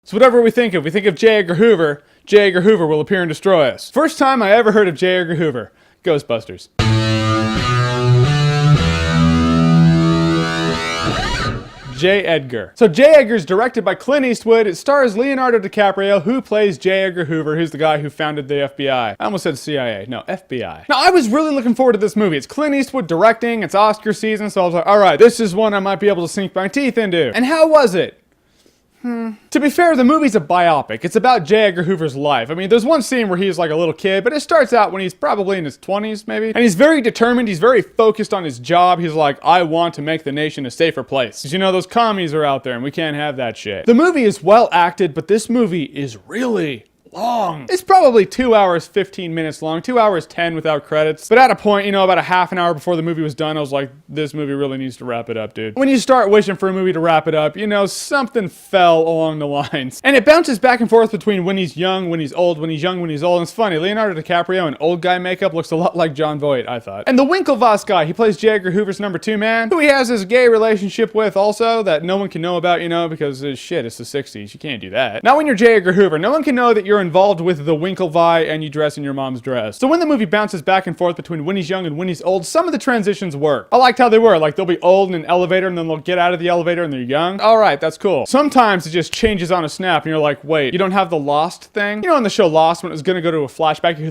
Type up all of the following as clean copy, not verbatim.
So whatever we think of J. Edgar Hoover, J. Edgar Hoover will appear and destroy us. First time I ever heard of J. Edgar Hoover. Ghostbusters. J. Edgar. So J. Edgar is directed by Clint Eastwood. It stars Leonardo DiCaprio, who plays J. Edgar Hoover, who's the guy who founded the FBI. I almost said CIA. No, FBI. Now, I was really looking forward to this movie. It's Clint Eastwood directing. It's Oscar season, so I was like, all right, this is one I might be able to sink my teeth into. And how was it? To be fair, the movie's a biopic. It's about J. Edgar Hoover's life. I mean, there's one scene where he's like a little kid, but it starts out when he's probably in his 20s, maybe. And he's very determined. He's very focused on his job. He's like, I want to make the nation a safer place. Because, you know, those commies are out there and we can't have that shit. The movie is well acted, but this movie is really long. It's probably 2 hours, 15 minutes long, 2 hours, 10 without credits. But at a point, you know, about a half an hour before the movie was done, I was like, this movie really needs to wrap it up, dude. When you start wishing for a movie to wrap it up, you know, something fell along the lines. And it bounces back and forth between when he's young, when he's old, when he's young, when he's old. And it's funny, Leonardo DiCaprio in old guy makeup looks a lot like Jon Voight, I thought. And the Winklevoss guy, he plays J. Edgar Hoover's number 2 man, who he has this gay relationship with also that no one can know about, you know, because shit, it's the 60s. You can't do that. Not when you're J. Edgar Hoover. No one can know that you're involved with the Winklevi and you dress in your mom's dress. So when the movie bounces back and forth between when he's young and when he's old, some of the transitions work. I liked how they were. Like, they'll be old in an elevator and then they'll get out of the elevator and they're young. All right, that's cool. Sometimes it just changes on a snap and you're like, wait, you don't have the Lost thing? You know in the show Lost, when it was gonna go to a flashback, you hear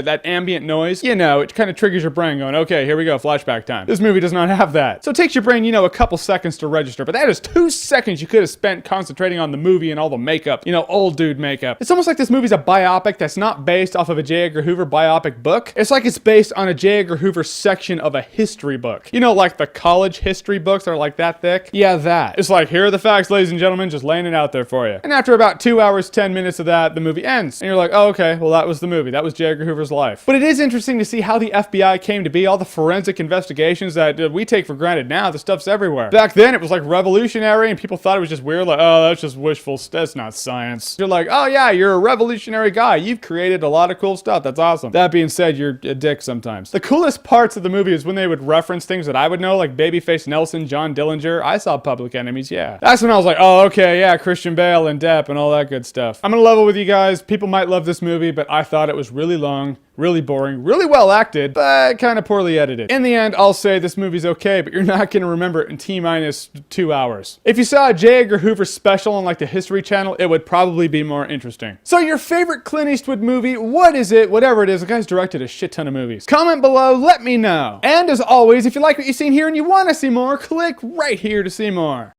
that ambient noise? You know, it kind of triggers your brain going, okay, here we go, flashback time. This movie does not have that. So it takes your brain, you know, a couple seconds to register, but that is 2 seconds you could have spent concentrating on the movie and all the makeup, you know, old dude makeup. It's almost like this movie's a biopic that's not based off of a J. Edgar Hoover biopic book. It's like it's based on a J. Edgar Hoover section of a history book. You know, like the college history books that are like that thick? Yeah, that. It's like, here are the facts, ladies and gentlemen, just laying it out there for you. And after about 2 hours, 10 minutes of that, the movie ends. And you're like, oh, okay, well, that was the movie. That was J. Edgar Hoover's life. But it is interesting to see how the FBI came to be, all the forensic investigations that we take for granted now. The stuff's everywhere. Back then, it was like revolutionary, and people thought it was just weird, like, oh, that's just wishful, that's not science. You're like, oh yeah, you're a revolutionary guy. You've created a lot of cool stuff. That's awesome. That being said, you're a dick sometimes. The coolest parts of the movie is when they would reference things that I would know, like Babyface Nelson, John Dillinger. I saw Public Enemies, yeah. That's when I was like, oh, okay, yeah, Christian Bale and Depp and all that good stuff. I'm gonna level with you guys. People might love this movie, but I thought it was really long, really boring, really well acted, but kind of poorly edited. In the end, I'll say this movie's okay, but you're not gonna remember it in T-minus 2 hours. If you saw a J. Edgar Hoover special on like the History Channel, it would probably be more interesting. So your favorite Clint Eastwood movie, what is it? Whatever it is, the guy's directed a shit ton of movies. Comment below, let me know. And as always, if you like what you've seen here and you want to see more, click right here to see more.